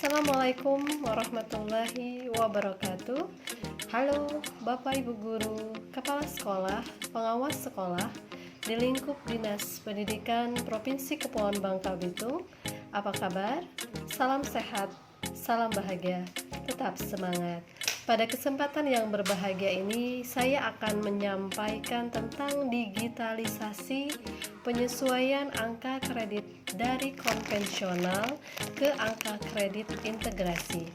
Assalamualaikum warahmatullahi wabarakatuh. Halo Bapak Ibu Guru, Kepala Sekolah, Pengawas Sekolah di lingkup Dinas Pendidikan Provinsi Kepulauan Bangka Belitung. Apa kabar? Salam sehat, salam bahagia, tetap semangat. Pada kesempatan yang berbahagia ini, saya akan menyampaikan tentang digitalisasi penyesuaian angka kredit dari konvensional ke angka kredit integrasi.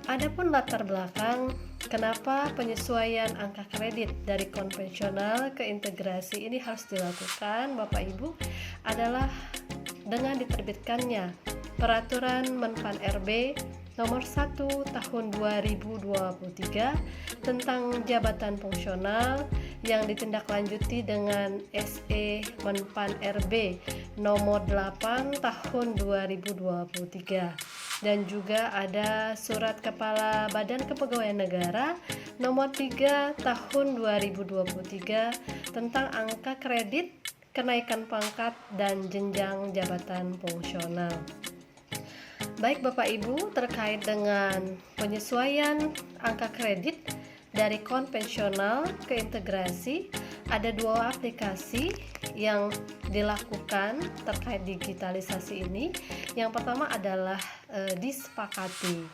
Adapun latar belakang kenapa penyesuaian angka kredit dari konvensional ke integrasi ini harus dilakukan, Bapak Ibu, adalah dengan diterbitkannya Peraturan Menpan RB Nomor 1 Tahun 2023 tentang jabatan fungsional yang ditindaklanjuti dengan SE Menpan RB Nomor 8 Tahun 2023, dan juga ada Surat Kepala Badan Kepegawaian Negara Nomor 3 Tahun 2023 tentang angka kredit, kenaikan pangkat, dan jenjang jabatan fungsional. Baik Bapak Ibu, terkait dengan penyesuaian angka kredit dari konvensional ke integrasi, ada dua aplikasi yang dilakukan terkait digitalisasi ini. Yang pertama adalah Disepakati,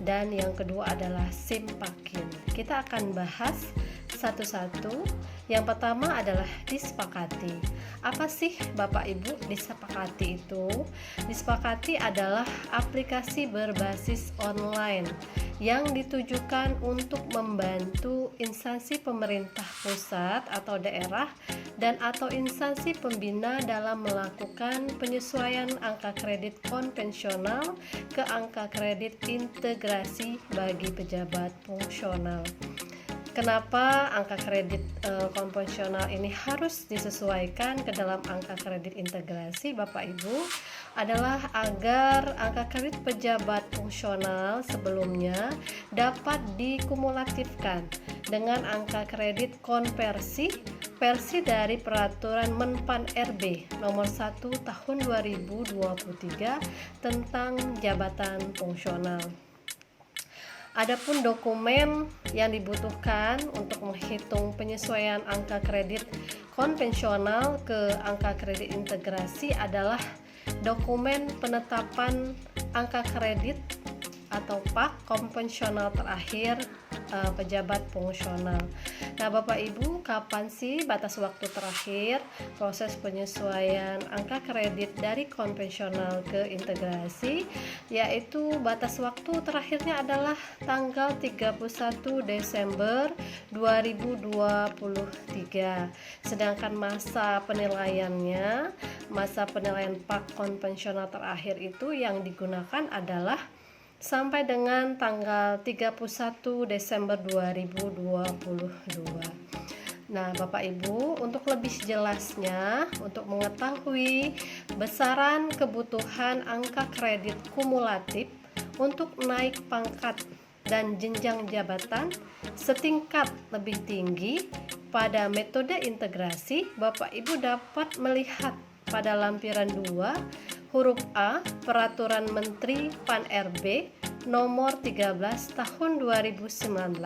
dan yang kedua adalah Simpakin. Kita akan bahas satu-satu. Yang pertama adalah Disepakati. Apa sih Bapak Ibu Disepakati itu? Disepakati adalah aplikasi berbasis online yang ditujukan untuk membantu instansi pemerintah pusat atau daerah dan atau instansi pembina dalam melakukan penyesuaian angka kredit konvensional ke angka kredit integrasi bagi pejabat fungsional. Kenapa angka kredit konvensional ini harus disesuaikan ke dalam angka kredit integrasi, Bapak Ibu? Adalah agar angka kredit pejabat fungsional sebelumnya dapat dikumulatifkan dengan angka kredit konversi versi dari Peraturan Menpan RB Nomor 1 Tahun 2023 tentang jabatan fungsional. Adapun dokumen yang dibutuhkan untuk menghitung penyesuaian angka kredit konvensional ke angka kredit integrasi adalah dokumen penetapan angka kredit atau PAK konvensional terakhir pejabat fungsional. Nah, Bapak Ibu, kapan sih batas waktu terakhir proses penyesuaian angka kredit dari konvensional ke integrasi? Yaitu batas waktu terakhirnya adalah tanggal 31 Desember 2023. Sedangkan masa penilaian PAK konvensional terakhir itu yang digunakan adalah sampai dengan tanggal 31 Desember 2022. Nah, Bapak Ibu, untuk lebih jelasnya, untuk mengetahui besaran kebutuhan angka kredit kumulatif untuk naik pangkat dan jenjang jabatan setingkat lebih tinggi pada metode integrasi, Bapak Ibu dapat melihat pada lampiran 2 huruf A Peraturan Menteri PAN RB Nomor 13 Tahun 2019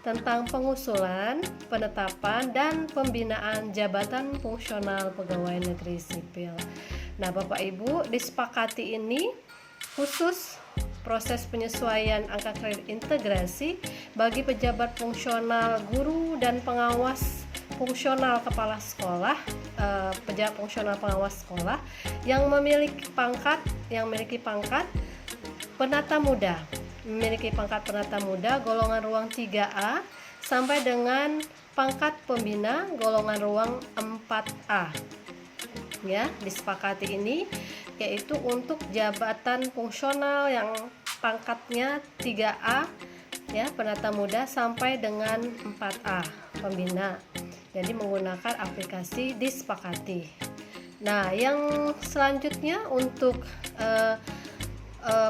tentang pengusulan, penetapan, dan pembinaan jabatan fungsional pegawai negeri sipil. Nah, Bapak Ibu, disepakati ini khusus proses penyesuaian angka kredit integrasi bagi pejabat fungsional, guru, dan pengawas fungsional kepala sekolah, pejabat fungsional pengawas sekolah yang memiliki pangkat penata muda, golongan ruang 3A sampai dengan pangkat pembina golongan ruang 4A. Ya, disepakati ini yaitu untuk jabatan fungsional yang pangkatnya 3A, ya, penata muda, sampai dengan 4A, pembina. Jadi menggunakan aplikasi Disepakati. Nah, yang selanjutnya untuk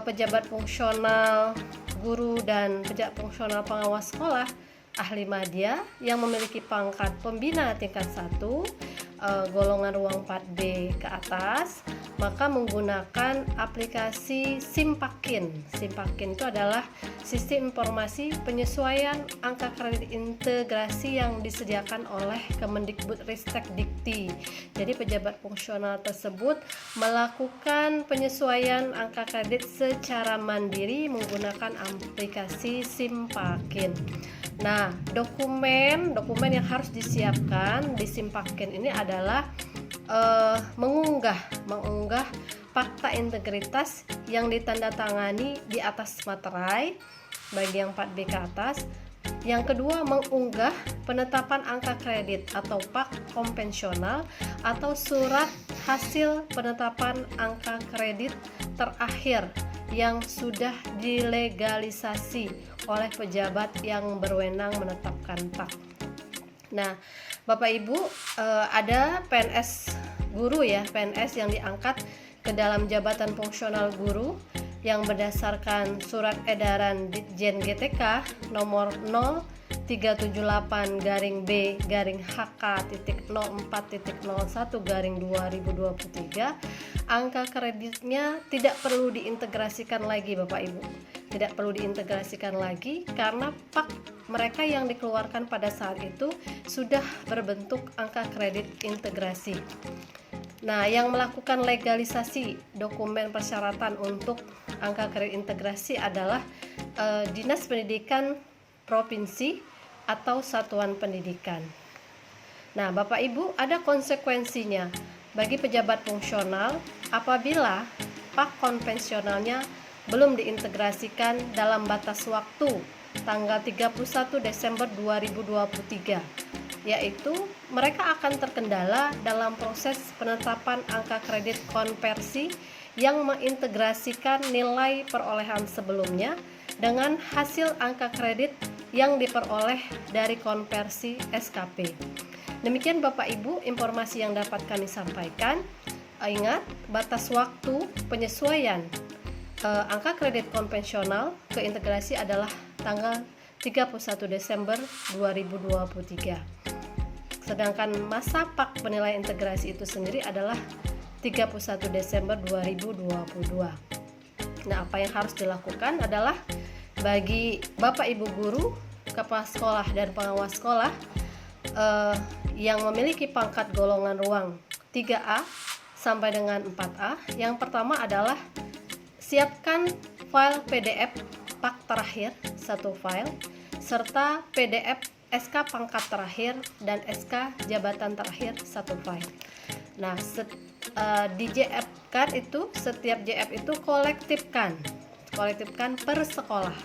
pejabat fungsional guru dan pejabat fungsional pengawas sekolah ahli madya yang memiliki pangkat pembina tingkat 1, golongan ruang 4B ke atas, maka menggunakan aplikasi Simpakin. Simpakin itu adalah sistem informasi penyesuaian angka kredit integrasi yang disediakan oleh Kemendikbudristek Dikti. Jadi pejabat fungsional tersebut melakukan penyesuaian angka kredit secara mandiri menggunakan aplikasi Simpakin. Nah, dokumen yang harus disiapkan di Simpakin ini adalah mengunggah fakta integritas yang ditandatangani di atas materai bagi yang 4B ke atas. Yang kedua, mengunggah penetapan angka kredit atau PAK konvensional atau surat hasil penetapan angka kredit terakhir yang sudah dilegalisasi oleh pejabat yang berwenang menetapkan PAK. Nah, Bapak Ibu, ada PNS guru ya, PNS yang diangkat ke dalam jabatan fungsional guru yang berdasarkan surat edaran Ditjen GTK nomor 0378-BHK.04.01/2023, angka kreditnya tidak perlu diintegrasikan lagi Bapak Ibu. Tidak perlu diintegrasikan lagi karena PAK mereka yang dikeluarkan pada saat itu sudah berbentuk angka kredit integrasi. Nah, yang melakukan legalisasi dokumen persyaratan untuk angka kredit integrasi adalah Dinas Pendidikan Provinsi atau Satuan Pendidikan. Nah, Bapak Ibu, ada konsekuensinya bagi pejabat fungsional apabila PAK konvensionalnya belum diintegrasikan dalam batas waktu tanggal 31 Desember 2023, yaitu mereka akan terkendala dalam proses penetapan angka kredit konversi yang mengintegrasikan nilai perolehan sebelumnya dengan hasil angka kredit yang diperoleh dari konversi SKP. Demikian Bapak Ibu informasi yang dapat kami sampaikan. Ingat, batas waktu penyesuaian angka kredit konvensional ke integrasi adalah tanggal 31 Desember 2023. Sedangkan masa PAK penilaian integrasi itu sendiri adalah 31 Desember 2022. Nah, apa yang harus dilakukan adalah bagi Bapak Ibu guru, kepala sekolah dan pengawas sekolah yang memiliki pangkat golongan ruang 3A sampai dengan 4A, yang pertama adalah siapkan file PDF PAK terakhir 1 file serta PDF SK pangkat terakhir dan SK jabatan terakhir 1 file. Nah, di JF kan itu setiap JF itu kolektifkan per sekolah.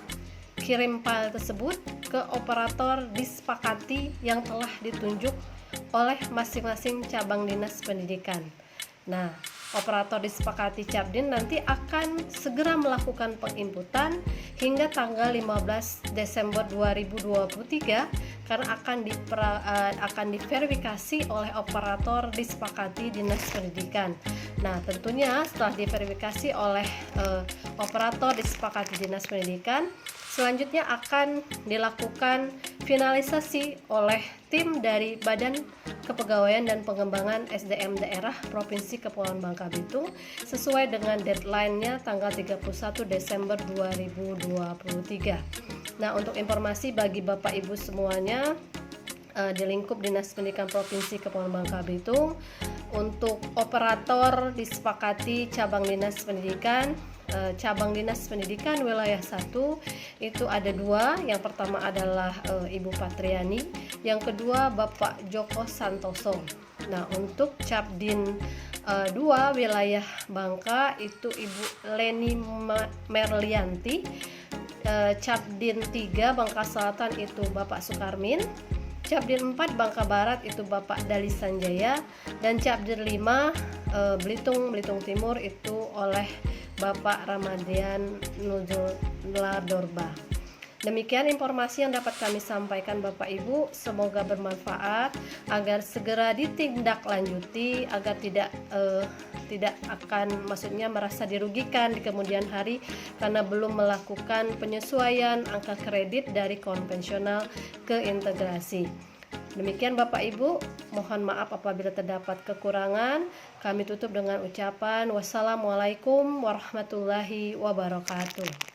Kirim file tersebut ke operator disepakati yang telah ditunjuk oleh masing-masing cabang dinas pendidikan. Nah, operator disepakati Cabdin nanti akan segera melakukan penginputan hingga tanggal 15 Desember 2023 karena akan diverifikasi oleh operator disepakati dinas pendidikan. Nah, tentunya setelah diverifikasi oleh operator disepakati dinas pendidikan, selanjutnya akan dilakukan finalisasi oleh tim dari Badan Kepegawaian dan Pengembangan SDM Daerah Provinsi Kepulauan Bangka Belitung sesuai dengan deadline-nya tanggal 31 Desember 2023. Nah, untuk informasi bagi Bapak Ibu semuanya di lingkup Dinas Pendidikan Provinsi Kepulauan Bangka Belitung, untuk operator disepakati cabang dinas pendidikan wilayah 1 itu ada 2. Yang pertama adalah Ibu Patriani, yang kedua Bapak Joko Santoso. Nah, untuk Cabdin 2 wilayah Bangka itu Ibu Leni Merlianti, Cabdin 3 Bangka Selatan itu Bapak Sukarmin, Cabdin 4 Bangka Barat itu Bapak Dali Sanjaya, dan Cabdin 5 Belitung Timur itu oleh Bapak Ramadian Nuzuladorba. Demikian informasi yang dapat kami sampaikan Bapak Ibu, semoga bermanfaat agar segera ditindaklanjuti agar tidak akan merasa dirugikan di kemudian hari karena belum melakukan penyesuaian angka kredit dari konvensional ke integrasi. Demikian Bapak Ibu, mohon maaf apabila terdapat kekurangan. Kami tutup dengan ucapan wassalamualaikum warahmatullahi wabarakatuh.